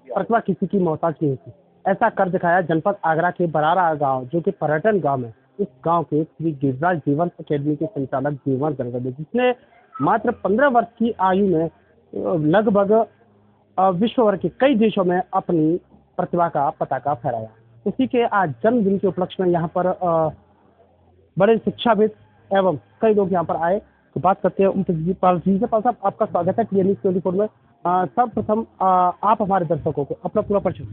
प्रतिभा किसी की मोहताज नहीं होती। ऐसा कर दिखाया जनपद आगरा के बरारा गांव, जो कि पर्यटन गांव है। इस गांव के श्री गिरिराज जीवन अकेडमी के संचालक जीवन गणगढ़, जिसने मात्र 15 वर्ष की आयु में लगभग विश्व भर के कई देशों में अपनी प्रतिभा का पताका फहराया। उसी के आज जन्मदिन के उपलक्ष्य में यहाँ पर बड़े शिक्षाविद एवं कई लोग यहाँ पर आए। तो बात करते हैं उनसे। पाल साहब, आपका स्वागत है टीएनएस 24 में। सर्वप्रथम आप हमारे दर्शकों को अपना पूरा परिचय।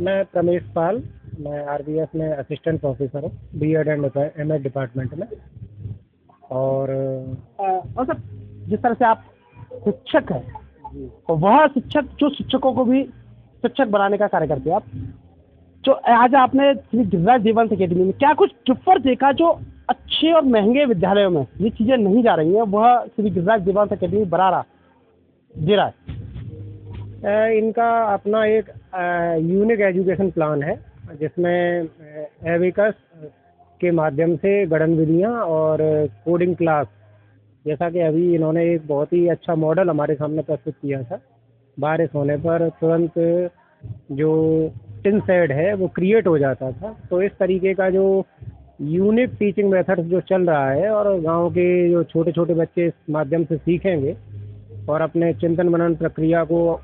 मैं प्रमेश पाल, मैं आरबीएस में असिस्टेंट प्रोफेसर हूँ, बीएड एंड एमएड डिपार्टमेंट में। और सर, जिस तरह से आप शिक्षक हैं, तो वह शिक्षक जो शिक्षकों को भी शिक्षक बनाने का कार्य करते हैं आप, जो आज आपने श्री गिरिराज जीवन अकेडमी में क्या कुछ डिफर देखा जो अच्छे और महंगे विद्यालयों में ये चीज़ें नहीं जा रही हैं, वह श्री गिरिराज जीवन अकेडमी बरारा दे रहा है? इनका अपना एक यूनिक एजुकेशन प्लान है, जिसमें एबिकस के माध्यम से गणन विधियाँ और कोडिंग क्लास, जैसा कि अभी इन्होंने एक बहुत ही अच्छा मॉडल हमारे सामने प्रस्तुत किया था। बारिश होने पर तुरंत जो टिन शेड है वो क्रिएट हो जाता था। तो इस तरीके का जो यूनिक टीचिंग मेथड जो चल रहा है, और गांव के जो छोटे छोटे बच्चे इस माध्यम से सीखेंगे और अपने चिंतन मनन प्रक्रिया को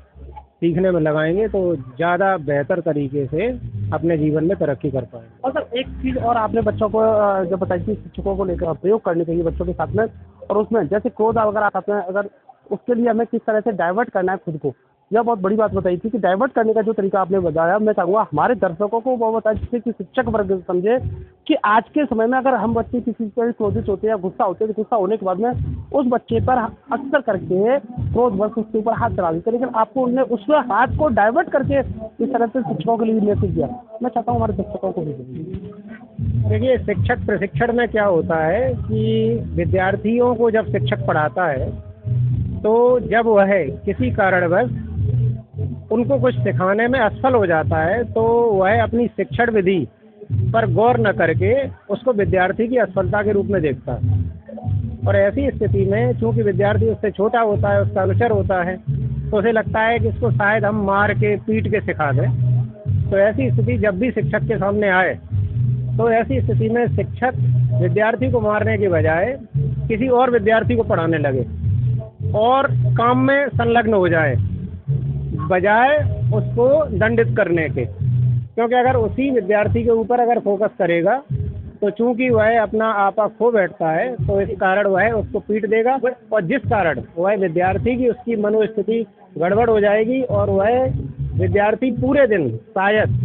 सीखने में लगाएंगे, तो ज़्यादा बेहतर तरीके से अपने जीवन में तरक्की कर पाएंगे। और सर, एक चीज़ और आपने बच्चों को जो बताई थी, शिक्षकों को लेकर प्रयोग करने के लिए बच्चों के साथ में, और उसमें जैसे क्रोध अगर आप में, अगर उसके लिए हमें किस तरह से डाइवर्ट करना है खुद को, यह बहुत बड़ी बात बताई थी कि डाइवर्ट करने का जो तरीका आपने बताया, मैं चाहूँगा हमारे दर्शकों को वो बताया, जिससे कि शिक्षक वर्ग समझे कि आज के समय में अगर हम बच्चे किसी से क्रोधित होते हैं या गुस्सा होते हैं, तो गुस्सा होने के बाद में उस बच्चे पर अक्सर करके क्रोधवश उसके ऊपर हाथ चला देते हैं, लेकिन आपको उन्होंने उस हाथ को डाइवर्ट करके इस तरह से शिक्षकों के लिए मैसेज दिया। मैं चाहता हूँ हमारे दर्शकों को भी। देखिए, शिक्षक प्रशिक्षण में क्या होता है कि विद्यार्थियों को जब शिक्षक पढ़ाता है, तो जब वह किसी कारणवश उनको कुछ सिखाने में असफल हो जाता है, तो वह अपनी शिक्षण विधि पर गौर न करके उसको विद्यार्थी की असफलता के रूप में देखता है। और ऐसी स्थिति में चूंकि विद्यार्थी उससे छोटा होता है, उसका अनुचर होता है, तो उसे लगता है कि इसको शायद हम मार के पीट के सिखा दें। तो ऐसी स्थिति जब भी शिक्षक के सामने आए, तो ऐसी स्थिति में शिक्षक विद्यार्थी को मारने के बजाय किसी और विद्यार्थी को पढ़ाने लगे और काम में संलग्न हो जाए, बजाय उसको दंडित करने के। क्योंकि अगर उसी विद्यार्थी के ऊपर अगर फोकस करेगा, तो चूंकि वह अपना आपा खो बैठता है, तो इस कारण वह उसको पीट देगा, और जिस कारण वह विद्यार्थी की उसकी मनोस्थिति गड़बड़ हो जाएगी और वह विद्यार्थी पूरे दिन शायद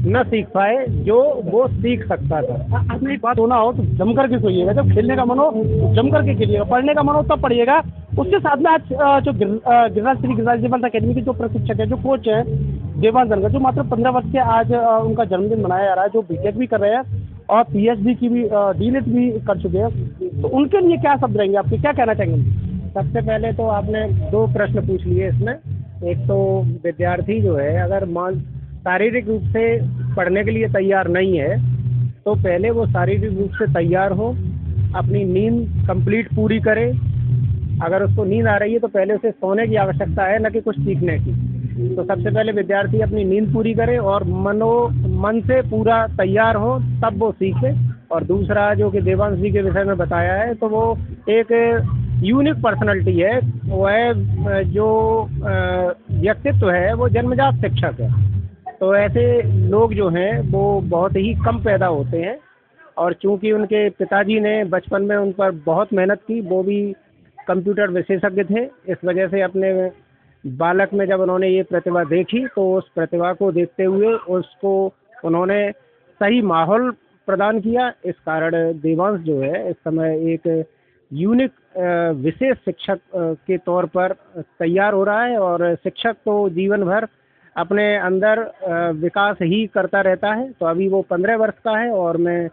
न सीख पाए जो वो सीख सकता था। आपने एक बात होना हो तो जम करके सोइएगा, जब खेलने का मन हो जम करके खेलिएगा, पढ़ने का मन हो तब पढ़िएगा। उसके साथ में आज जो गिरिराज जीवन अकेडमी के जो प्रशिक्षक है, जो कोच है देवान गणगढ़, जो मात्र 15 वर्ष के आज उनका जन्मदिन मनाया जा रहा है, जो बीटेक भी कर रहे हैं और पीएचडी की भी डीलिट भी कर चुके हैं, तो उनके लिए क्या शब्द रहेंगे आपके, क्या कहना चाहेंगे? सबसे पहले तो आपने 2 प्रश्न पूछ लिए इसमें। एक तो विद्यार्थी जो है, अगर शारीरिक रूप से पढ़ने के लिए तैयार नहीं है, तो पहले वो शारीरिक रूप से तैयार हो, अपनी नींद कंप्लीट पूरी करे। अगर उसको नींद आ रही है, तो पहले उसे सोने की आवश्यकता है, न कि कुछ सीखने की। तो सबसे पहले विद्यार्थी अपनी नींद पूरी करे और मन से पूरा तैयार हो, तब वो सीखे। और दूसरा, जो कि देवांश जी के विषय में बताया है, तो वो एक यूनिक पर्सनैलिटी है। वह जो व्यक्तित्व है वो जन्मजात शिक्षक है। तो ऐसे लोग जो हैं वो बहुत ही कम पैदा होते हैं, और चूंकि उनके पिताजी ने बचपन में उन पर बहुत मेहनत की, वो भी कंप्यूटर विशेषज्ञ थे, इस वजह से अपने बालक में जब उन्होंने ये प्रतिभा देखी, तो उस प्रतिभा को देखते हुए उसको उन्होंने सही माहौल प्रदान किया। इस कारण देवांश जो है इस समय एक यूनिक विशेष शिक्षक के तौर पर तैयार हो रहा है। और शिक्षक तो जीवन भर अपने अंदर विकास ही करता रहता है। तो अभी वो 15 वर्ष का है, और मैं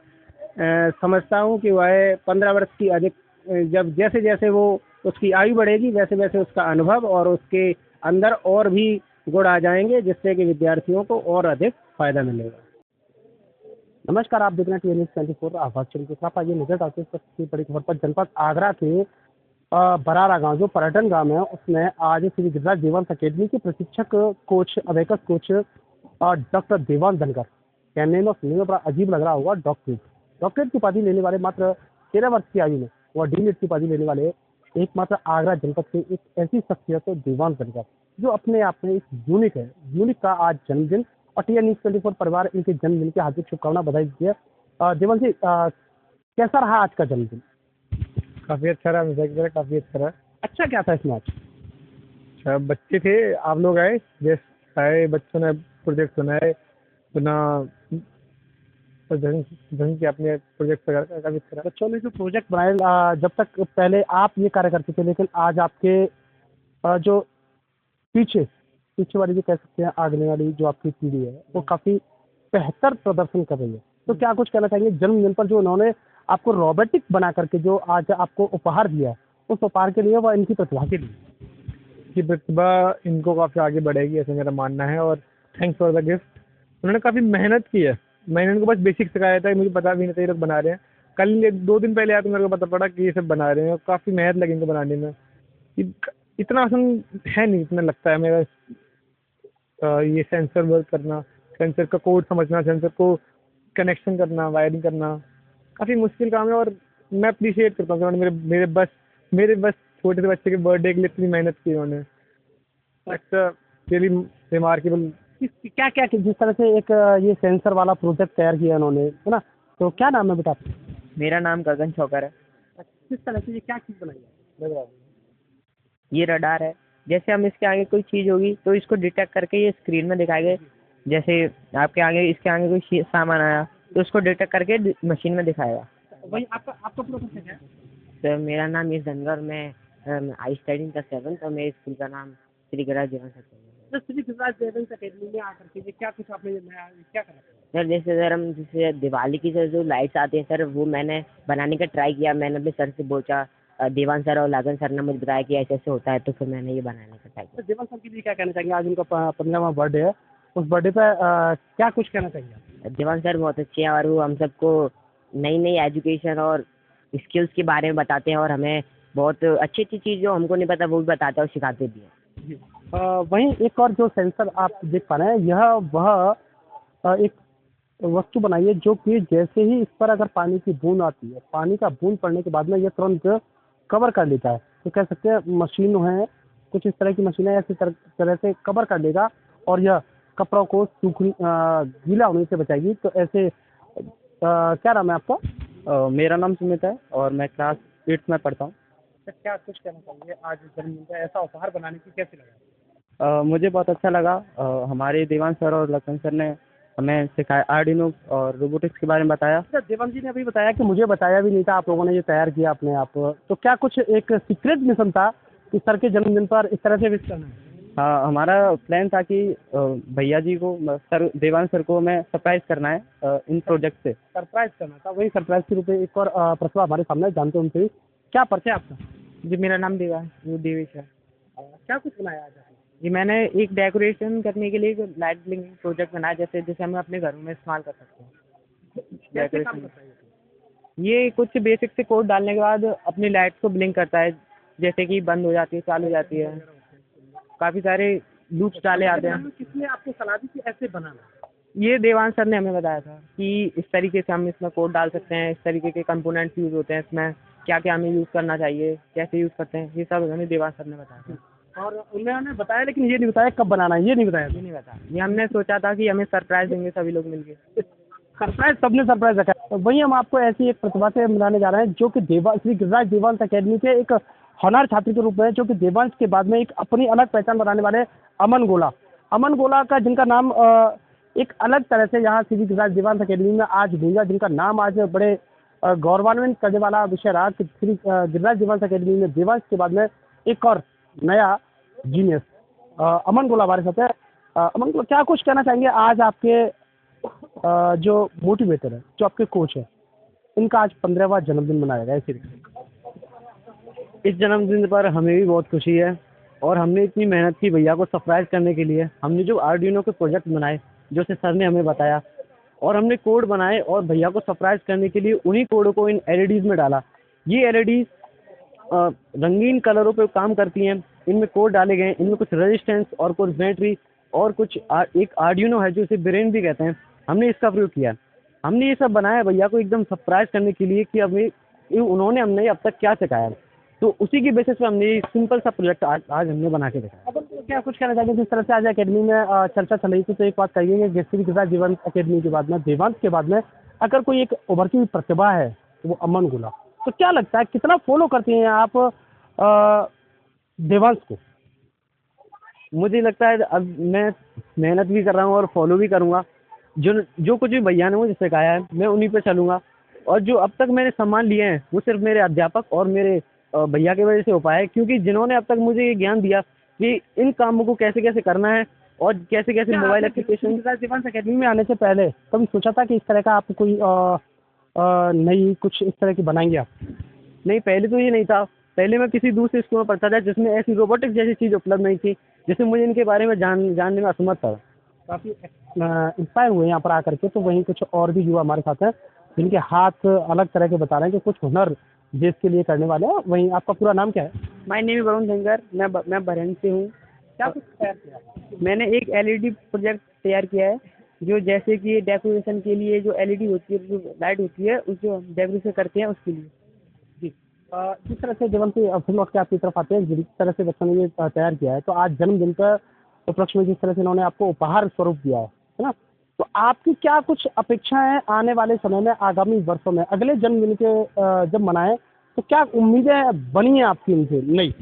समझता हूँ कि वह 15 वर्ष की अधिक, जब जैसे जैसे वो उसकी आयु बढ़ेगी, वैसे वैसे उसका अनुभव और उसके अंदर और भी गुण आ जाएंगे, जिससे कि विद्यार्थियों को और अधिक फायदा मिलेगा। नमस्कार, आप देख रहे हैं टीएनएस 24 आवाज चैनल के साथ। आइए नजर डालते हैं सबसे बड़ी खबर पर। जनपद आगरा के बरारा गांव जो पर्यटन गांव है उसमें आज श्री गिरिराज देवांश अकेडमी के प्रशिक्षक coach abacus coach doctor Devansh धनकर, कहने में और सुनने में बड़ा अजीब लग रहा होगा, डॉक्टरेट की उपाधि लेने वाले मात्र 13 वर्ष की आयु में वह डी.लिट की उपाधि लेने वाले एकमात्र आगरा जनपद के एक ऐसी शख्सियत है देवांश धनकर, जो अपने आप में एक यूनिक है। यूनिक का आज जन्मदिन और टी न्यूज़ 24 परिवार इनके जन्मदिन की हार्दिक शुभकामना बधाई दीजिए। देवांश जी, कैसा रहा आज का जन्मदिन? काफ़ी अच्छा रहा, मजाक करा, काफ़ी अच्छा रहा। अच्छा क्या था इसमें आज? अच्छा, बच्चे थे, आप लोग आए, गेस्ट आए, बच्चों ने प्रोजेक्ट सुनाए, सुना, ढंग किया अपने प्रोजेक्ट वगैरह का, काफ़ी अच्छा रहा। बच्चों ने जो प्रोजेक्ट बनाए, जब तक पहले आप ये कार्य करते थे लेकिन आज आपके जो पीछे पीछे वाली जो कह सकते हैं आगने वाली जो आपकी पीढ़ी है वो काफ़ी बेहतर प्रदर्शन कर रही है, तो क्या कुछ कहना चाहेंगे जन्मदिन पर जो उन्होंने आपको रोबोटिक बना करके जो आज आपको उपहार दिया है, उस उपहार के लिए व इनकी प्रतिभा के लिए? कि प्रतिभा इनको काफ़ी आगे बढ़ेगी ऐसा मेरा मानना है, और थैंक्स फॉर द गिफ्ट। उन्होंने काफ़ी मेहनत की है, मैंने इनको बस बेसिक सिखाया था, मुझे पता भी नहीं था ये लोग बना रहे हैं। कल 2 दिन पहले आया तो मेरे को पता पड़ा कि ये सब बना रहे हैं, और काफ़ी मेहनत लगी इनको बनाने में। इतना आसान है नहीं, इतना लगता है मेरा। ये सेंसर वर्क करना, सेंसर का कोड समझना, सेंसर को कनेक्शन करना, वायरिंग करना काफ़ी मुश्किल काम है, और मैं अप्रिशिएट करता हूँ कि उन्होंने मेरे बस छोटे से बच्चे के बर्थडे के लिए इतनी मेहनत की उन्होंने। अच्छा, रियली रिमार्केबल। क्या क्या जिस तरह से एक ये सेंसर वाला प्रोजेक्ट तैयार किया उन्होंने, है ना? तो क्या नाम है बेटा आपका? मेरा नाम गगन छौकर है। किस तरह से ये क्या चीज़ बनाई है? ये रडार है, जैसे हम इसके आगे कोई चीज़ होगी तो इसको डिटेक्ट करके ये स्क्रीन में दिखाएगा। जैसे आपके आगे इसके आगे कोई सामान आया तो उसको डिटेक्ट करके मशीन में दिखाएगा। वही आपका प्रोफेशन है? तो मेरा नाम यश धनगर, मैं I study in the 7th, और मेरे स्कूल का नाम श्री गिरिराज देवांश अकेडमी है। तो श्री गिरिराज देवांश अकेडमी में आकर के ये क्या कुछ आपने नया क्या करा? सर जैसे सर हम जैसे दिवाली की जो लाइट्स आती हैं सर, वो मैंने बनाने का ट्राई किया। मैंने अपने सर से पूछा, देवांश सर और लागन सर ने मुझे बताया कि ऐसे ऐसे होता है, तो फिर मैंने ये बनाने का ट्राई तो देवांश सर के लिए क्या कहना चाहिए? आज उनका 15वां बर्थडे है, उस बर्थडे पे क्या कुछ कहना चाहिए? किया। देवांश सर बहुत अच्छे हैं, और वो हम सबको नई नई एजुकेशन और स्किल्स के बारे में बताते हैं, और हमें बहुत अच्छी अच्छी चीज़ जो हमको नहीं पता वो भी बताते हैं और सिखाते भी हैं। वहीं एक और जो सेंसर आप देख पा रहे हैं, यह वह एक वस्तु बनाई है जो कि जैसे ही इस पर अगर पानी की बूंद आती है, पानी का बूंद पड़ने के बाद में यह तुरंत कवर कर लेता है। तो कह सकते हैं मशीन है, कुछ इस तरह की मशीनें ऐसी तरह से कवर कर लेगा और यह कपड़ों को गीला होने से बचाएगी। तो ऐसे क्या नाम है आपका? मेरा नाम सुमित है और मैं क्लास 8 में पढ़ता हूँ। क्या कुछ कहना चाहिए आज जन्मदिन का ऐसा उपहार बनाने की कैसे लगा? मुझे बहुत अच्छा लगा। हमारे देवांश सर और लखन सर ने हमें सिखाया, आर्डिनो और रोबोटिक्स के बारे में बताया। देवांश जी ने अभी बताया कि मुझे बताया भी नहीं था, आप लोगों ने ये तैयार किया अपने आप। तो क्या कुछ एक सीक्रेट मिशन था कि सर के जन्मदिन पर इस तरह से विश करना है? हाँ, हमारा प्लान था कि भैया जी को, सर देवांश सर को हमें सरप्राइज करना है इन प्रोजेक्ट से। सरप्राइज करना था, वही सरप्राइज के रूप में एक और प्रतिभा हमारे सामने जानते उनसे ही। क्या परिचय आपका? जी मेरा नाम देवेश है। क्या कुछ बनाया आज आपने? जी मैंने एक डेकोरेशन करने के लिए एक लाइट ब्लिंकिंग प्रोजेक्ट बनाया, जैसे हम अपने घरों में इस्तेमाल कर सकते हैं। कैसे काम करता है ये? ये कुछ बेसिक से कोड डालने के बाद अपनी लाइट्स को ब्लिंक करता है, जैसे कि बंद हो जाती है, चालू हो जाती है। काफ़ी सारे लूप्स डाले आते हैं। किसने आपको सलाह दी कि ऐसे बनाना? ये देवांश सर ने हमें बताया था कि इस तरीके से हम इसमें कोड डाल सकते हैं, इस तरीके के कंपोनेंट्स यूज़ होते हैं इसमें, क्या क्या हमें यूज़ करना चाहिए, कैसे यूज़ करते हैं, ये सब हमें देवांश सर ने बताया था। और उन्होंने बताया लेकिन ये नहीं बताया कब बनाना है, ये नहीं बताया। ये नहीं बताया, ये हमने सोचा था कि हमें सरप्राइज देंगे सभी लोग मिलके। सरप्राइज सबने सरप्राइज रखा है। तो वही हम आपको ऐसी एक प्रतिभा से मिलाने जा रहे हैं जो कि श्री गिरिराज देवांश अकेडमी के एक होनहार छात्र के रूप में, जो कि देवांश के बाद में एक अपनी अलग पहचान बनाने वाले अमन गोला का, जिनका नाम एक अलग तरह से यहाँ श्री गिरिराज देवांश अकेडमी में आज गूंजा, जिनका नाम आज बड़े गौरवान्वित करने वाला विषय रहा कि श्री गिरिराज देवांश अकेडमी में देवांश के बाद में एक और नया जीनियस अमन गोला हमारे साथ है। अमन गोला, क्या कुछ कहना चाहेंगे आज आपके जो मोटिवेटर है, जो आपके कोच है, इनका आज 15वां जन्मदिन मनाया गया है। इस जन्मदिन पर हमें भी बहुत खुशी है, और हमने इतनी मेहनत की भैया को सरप्राइज करने के लिए। हमने जो आर्डिनो के प्रोजेक्ट बनाए, जो से सर ने हमें बताया, और हमने कोड बनाए और भैया को सरप्राइज करने के लिए उन्हीं कोड को इन एलईडीज में डाला। ये एलईडीज रंगीन कलरों पे काम करती हैं। इनमें कोड डाले गए हैं, इनमें कुछ रेजिस्टेंस और कुछ बैटरी और कुछ एक आर्डिनो है जो इसे ब्रेन भी कहते हैं, हमने इसका प्रयोग किया। हमने ये सब बनाया भैया को एकदम सरप्राइज करने के लिए कि अभी उन्होंने हमने अब तक क्या सिखाया, तो उसी की बेसिस पे हमने ये सिंपल सा प्रोजेक्ट आज हमने बना के दिखाया। अब क्या कुछ कहना चाहेंगे जिस तरह से आज अकेडमी में चर्चा चल रही थी, तो एक बात कहिए जैसे कि गुजरात जीवन अकेडमी के बाद में देवांश के बाद में अगर कोई एक उभरती हुई प्रतिभा है तो वो अमन गुला, तो क्या लगता है कितना फॉलो करती हैं आप देवांश को? मुझे लगता है अब मैं मेहनत भी कर रहा हूँ और फॉलो भी करूँगा। जो जो कुछ भी भैया ने मुझे सिखाया है मैं उन्हीं पे चलूँगा, और जो अब तक मैंने सम्मान लिए हैं वो सिर्फ मेरे अध्यापक और मेरे भैया की वजह से हो पाया है, क्योंकि जिन्होंने अब तक मुझे ये ज्ञान दिया कि इन कामों को कैसे कैसे करना है और कैसे कैसे मोबाइल एप्लीकेशन। गुजरात जीवन अकेडमी में आने से पहले कभी सोचा था कि इस तरह का आप कोई नई कुछ इस तरह की बनाएंगे आप? नहीं, पहले तो ये नहीं था। पहले मैं किसी दूसरे स्कूल में पढ़ता था जिसमें ऐसी रोबोटिक्स जैसी चीज़ उपलब्ध नहीं थी, जिससे मुझे इनके बारे में जानने में असमर्थ था। काफ़ी इंस्पायर हुए यहाँ पर आकर के, तो वहीं कुछ और भी युवा हमारे साथ हैं जिनके हाथ अलग तरह के बता रहे हैं कि कुछ हुनर देश के लिए करने वाले हैं। वहीं आपका पूरा नाम क्या है? My name is Varun Shankar, मैं बहरन से हूँ। क्या कुछ तैयार किया? मैंने एक एलईडी प्रोजेक्ट तैयार किया है, जो जैसे कि डेकोरेशन के लिए जो एलईडी होती है, जो लाइट होती है, उस जो डेकोरेशन करते हैं उसके लिए। जी जिस तरह से जीवन से फिर लौट के आपकी तरफ आते हैं, जिस तरह से बच्चों ने ये तैयार किया है, तो आज जन्मदिन का उपलक्ष्य में जिस तरह से इन्होंने आपको उपहार स्वरूप दिया है ना, तो आपकी क्या कुछ अपेक्षाएं हैं आने वाले समय में, आगामी वर्षों में, अगले जन्मदिन के जब मनाएं, तो क्या उम्मीदें बनी हैं आपकी उनसे? नहीं,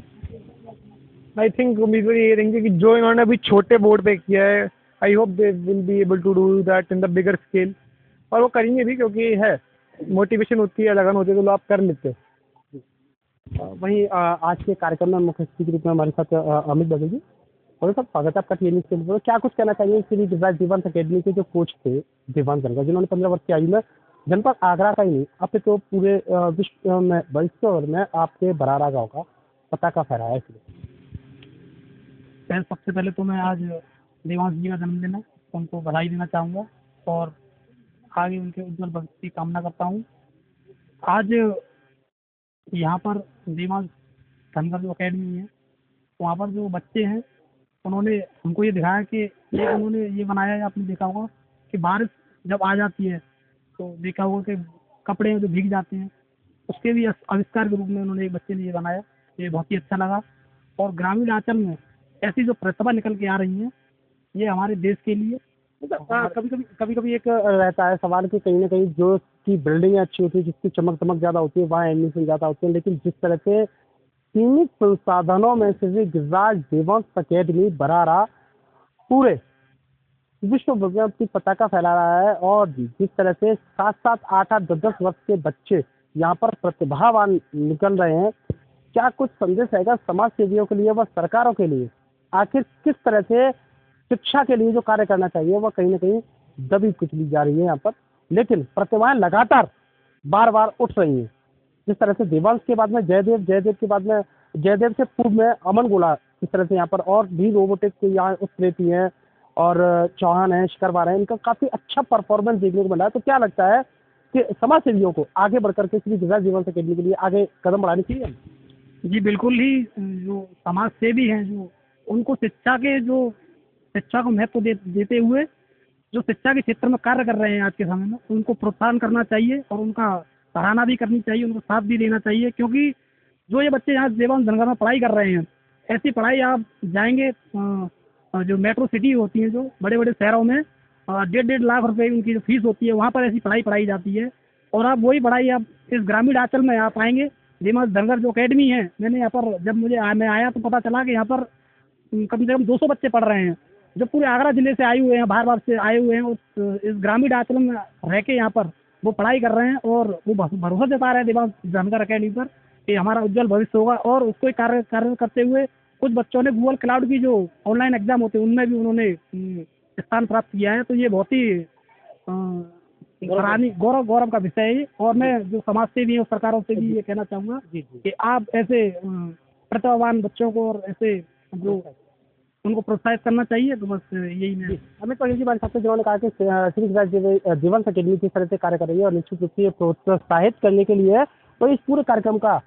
आई थिंक उम्मीद ये रहेंगे कि जो इन्होंने अभी छोटे बोर्ड पे किया है, I hope they will be able to do that in the bigger scale, और वो करेंगे भी, क्योंकि है मोटिवेशन होती है, लगन होती है, तो लोग आप कर लेते हैं। वहीं आज के कार्यक्रम में मुख्य अतिथि के रूप में हमारे साथ अमित बघेल जी, और सब स्वागत है आपका टीएनई स्कूल पर। क्या कुछ कहना चाहिए श्री गुजरात जीवन अकेडमी के जो कोच थे देवांश गंगा, जिन्होंने 15 वर्ष की आयु में जनपद आगरा का ही नहीं अब तो पूरे विश्व में भर में आपके बरारा गाँव का पताका फहराया? इसलिए सबसे पहले तो मैं आज देवांश जी का जन्मदिन है, उनको बधाई देना चाहूँगा और आगे उनके उज्जवल भविष्य की कामना करता हूँ। आज यहाँ पर देवांश धनगर जो अकेडमी है, वहाँ पर जो बच्चे हैं उन्होंने हमको ये दिखाया कि उन्होंने ये बनाया है, आपने देखा होगा कि बारिश जब आ जाती है तो देखा होगा कि कपड़े जो भीग जाते हैं, उसके भी आविष्कार के रूप में उन्होंने एक बच्चे ने ये बनाया। ये बहुत ही अच्छा लगा। और ग्रामीण आंचल में ऐसी जो प्रतिभा निकल के आ रही है, ये हमारे देश के लिए कभी कभी एक रहता है सवाल कि कहीं ना कहीं जो की बिल्डिंग अच्छी होती है, जिसकी चमक ज़्यादा होती है, वहाँ एडमिशन ज़्यादा होते हैं, लेकिन जिस तरह से सीमित संसाधनों में से गुजरात देवांश अकेडमी बरारा पूरे विश्व भर में अपनी पताका फैला रहा है, और जिस तरह से 7-7, 8-8, 10-10 वर्ष के बच्चे यहाँ पर प्रतिभावान निकल रहे हैं, क्या कुछ संदेश रहेगा समाज सेवियों के लिए व सरकारों के लिए? आखिर किस तरह से शिक्षा के लिए जो कार्य करना चाहिए वह कहीं ना कहीं दबी कुचली जा रही है यहाँ पर, लेकिन प्रतिभाएं लगातार बार बार उठ रही हैं। जिस तरह से देवांश के बाद में जयदेव के बाद में जयदेव से पूर्व में अमन गोला, इस तरह से यहाँ पर और भी रोबोटिक्स यहाँ उत्प्रेती हैं, और चौहान है, शिकरवार है, इनका काफ़ी अच्छा परफॉर्मेंस देखने को मिला है। तो क्या लगता है कि समाज सेवियों को आगे बढ़कर के श्री गुजरात जीवन अकेडमी के लिए आगे कदम बढ़ानी चाहिए? जी बिल्कुल ही, जो समाज सेवी हैं, जो उनको शिक्षा को महत्व देते हुए जो शिक्षा के क्षेत्र में कार्य कर रहे हैं आज के समय में, उनको प्रोत्साहन करना चाहिए और उनका सराहना भी करनी चाहिए, उनको साथ भी देना चाहिए। क्योंकि जो ये बच्चे यहाँ देवांश धनगर में पढ़ाई कर रहे हैं, ऐसी पढ़ाई आप जाएंगे जो मेट्रो सिटी होती है, जो बड़े बड़े शहरों में 1.5 लाख रुपए उनकी जो फीस होती है, वहाँ पर ऐसी पढ़ाई पढ़ाई जाती है। और आप वही पढ़ाई आप इस ग्रामीण आंचल में आप पाएंगे। देवांश धनगर जो अकेडमी है, मैंने यहाँ पर जब मैं आया तो पता चला कि यहाँ पर कम से कम 200 बच्चे पढ़ रहे हैं, जो पूरे आगरा जिले से आए हुए हैं, बाहर से आए हुए हैं, इस ग्रामीण आंचल में रह के यहाँ पर वो पढ़ाई कर रहे हैं, और वो भरोसा जता रहे हैं देवांश धनगर अकेडमी पर कि हमारा उज्जवल भविष्य होगा। और उसको कार्य करते हुए कुछ बच्चों ने गूगल क्लाउड की जो ऑनलाइन एग्जाम होते हैं उनमें भी उन्होंने स्थान प्राप्त किया है। तो ये बहुत ही गौरव का विषय है। और मैं जो समाज सेवी है, सरकारों से भी ये कहना चाहूँगा कि आप ऐसे प्रतिभावान बच्चों को और ऐसे जो उनको प्रोत्साहित करना चाहिए। तो बस यही मैं अमित पटेल जी हमारे साथ जिन्होंने कहा कि श्री गुजरात जीवन अकेडमी किस तरह से कार्य कर रही है, और निश्चित रूप से प्रोत्साहित करने के लिए तो इस पूरे कार्यक्रम का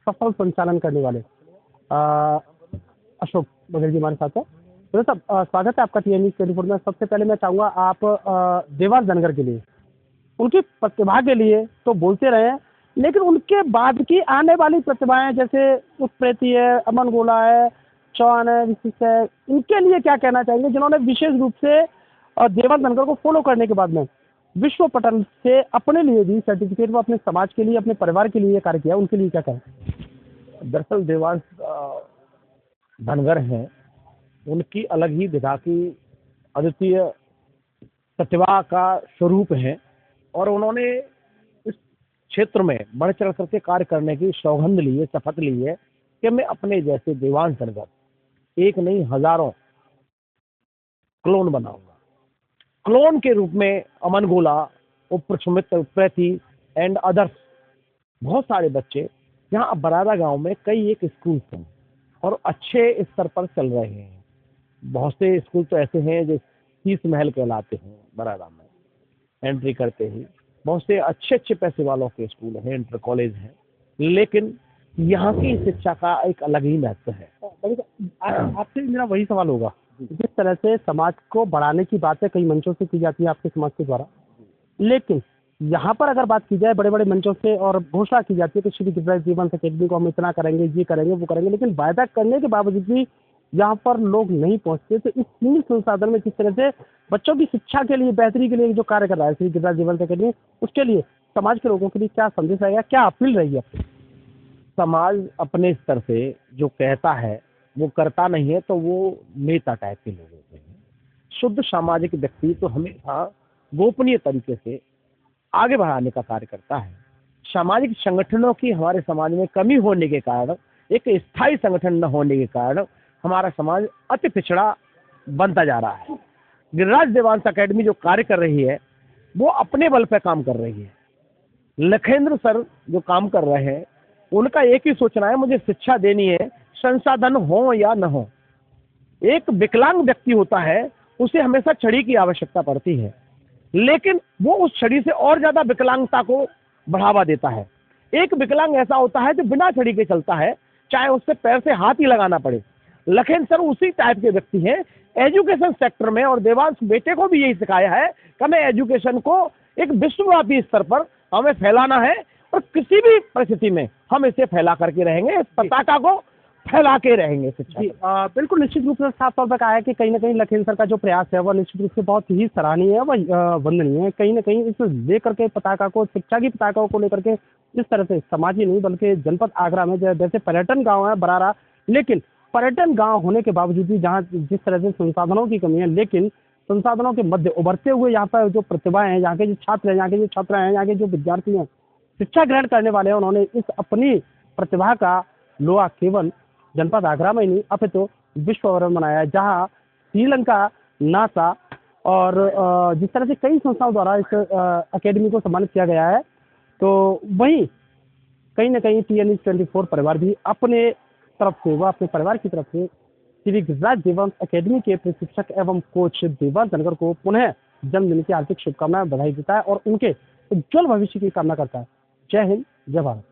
सफल संचालन करने वाले अशोक बघेल जी हमारे साथ है। तो साहब स्वागत है आपका TNE 24 में। सबसे पहले मैं चाहूँगा आप देवास धनगर के लिए, उनकी प्रतिभा के लिए तो बोलते रहे, लेकिन उनके बाद की आने वाली प्रतिभाएं जैसे उत्प्रेती है, अमन गोला है, चौहान है, विशिष्ट है, इनके लिए क्या कहना चाहेंगे जिन्होंने विशेष रूप से देवास धनगर को फॉलो करने के बाद में विश्व पटल से अपने लिए भी सर्टिफिकेट व अपने समाज के लिए, अपने परिवार के लिए ये कार्य किया, उनके लिए क्या कहें? दरअसल देवास धनगर हैं, उनकी अलग ही विधा की अद्वितीय प्रतिभा का स्वरूप है और उन्होंने इस क्षेत्र में बढ़ चढ़ करके कार्य करने की सौगंध ली है, शपथ ली है कि मैं अपने जैसे देवास धनगर एक नहीं हजारों क्लोन बनाऊंगा। क्लोन के रूप में अमन गोला, सुमित्र, प्रेती एंड अदर्स बहुत सारे बच्चे यहाँ अब बरारा गांव में कई एक स्कूल हैं और अच्छे स्तर पर चल रहे हैं। बहुत से स्कूल तो ऐसे हैं जो 30 महल कहलाते हैं बरारा में एंट्री करते ही। बहुत से अच्छे अच्छे पैसे वालों के स्कूल हैं, इंटर कॉलेज हैं, लेकिन यहाँ की शिक्षा का एक अलग ही महत्व है। आपसे मेरा वही सवाल होगा, जिस तरह से समाज को बढ़ाने की बातें कई मंचों से की जाती है आपके समाज के द्वारा, लेकिन यहाँ पर अगर बात की जाए बड़े बड़े मंचों से और घोषणा की जाती है कि श्री गिरिराज जीवन अकेडमी को हम इतना करेंगे, ये करेंगे, वो करेंगे, लेकिन वायदा करने के बावजूद भी यहाँ पर लोग नहीं पहुँचते। तो इस सीमित संसाधन में किस तरह से बच्चों की शिक्षा के लिए, बेहतरी के लिए जो कार्य कर रहा है श्री गिरिराज जीवन अकेडमी, उसके लिए समाज के लोगों के लिए क्या संदेश आएगा, क्या अपील रहेगी आपकी? समाज अपने स्तर से जो कहता है वो करता नहीं है, तो वो नेता टाइप के लोग होते हैं। शुद्ध सामाजिक व्यक्ति तो हमेशा गोपनीय तरीके से आगे बढ़ाने का कार्य करता है। सामाजिक संगठनों की हमारे समाज में कमी होने के कारण, एक स्थायी संगठन न होने के कारण हमारा समाज अति पिछड़ा बनता जा रहा है। गिरिराज देवांश अकेडमी जो कार्य कर रही है वो अपने बल पर काम कर रही है। लखेंद्र सर जो काम कर रहे हैं उनका एक ही सोचना है, मुझे शिक्षा देनी है, संसाधन हो या न हो। एक विकलांग व्यक्ति होता है, उसे हमेशा छड़ी की आवश्यकता पड़ती है, लेकिन वो उस छड़ी से और ज्यादा विकलांगता को बढ़ावा देता है। एक विकलांग ऐसा होता है जो बिना छड़ी के चलता है, चाहे उससे पैर से हाथ ही लगाना पड़े। लखेंद्र सर उसी टाइप के व्यक्ति हैं एजुकेशन सेक्टर में, और देवांश बेटे को भी यही सिखाया है कि हमें एजुकेशन को एक विश्वव्यापी स्तर पर हमें फैलाना है और किसी भी परिस्थिति में हम इसे फैला करके रहेंगे, इस पताका को फैला के रहेंगे शिक्षा। बिल्कुल निश्चित रूप से साफ तौर पर कहा है कि कहीं ना कहीं लखेंद्र सर का जो प्रयास है वह निश्चित रूप से बहुत ही सराहनीय है, वह वंदनीय है। कहीं ना कहीं इस लेकर के पताका को, शिक्षा की पताका को लेकर के इस तरह से समाज ही नहीं बल्कि जनपद आगरा में जैसे पर्यटन गाँव है बरारा, लेकिन पर्यटन गाँव होने के बावजूद भी जहाँ जिस तरह से संसाधनों की कमी है, लेकिन संसाधनों के मध्य उभरते हुए यहाँ पर जो प्रतिभाएं हैं, यहाँ के जो छात्र हैं, यहाँ के जो छात्रा हैं, यहाँ के जो विद्यार्थी हैं, शिक्षा ग्रहण करने वाले हैं, उन्होंने इस अपनी प्रतिभा का लोहा केवल जनपद आगरा में ही नहीं अपितु विश्व भर में मनाया है, जहाँ श्रीलंका, नासा और जिस तरह से कई संस्थाओं द्वारा इस अकेडमी को सम्मानित किया गया है। तो वहीं कहीं ना कहीं TNE 24 परिवार भी अपने तरफ से, वह अपने परिवार की तरफ से श्री गिरिराज देवांश अकेडमी के प्रशिक्षक एवं कोच देवांश धनगर को पुनः जन्मदिन की हार्दिक शुभकामनाएं, बधाई देता है और उनके उज्जवल भविष्य की कामना करता है। जय हिंद, जय भारत।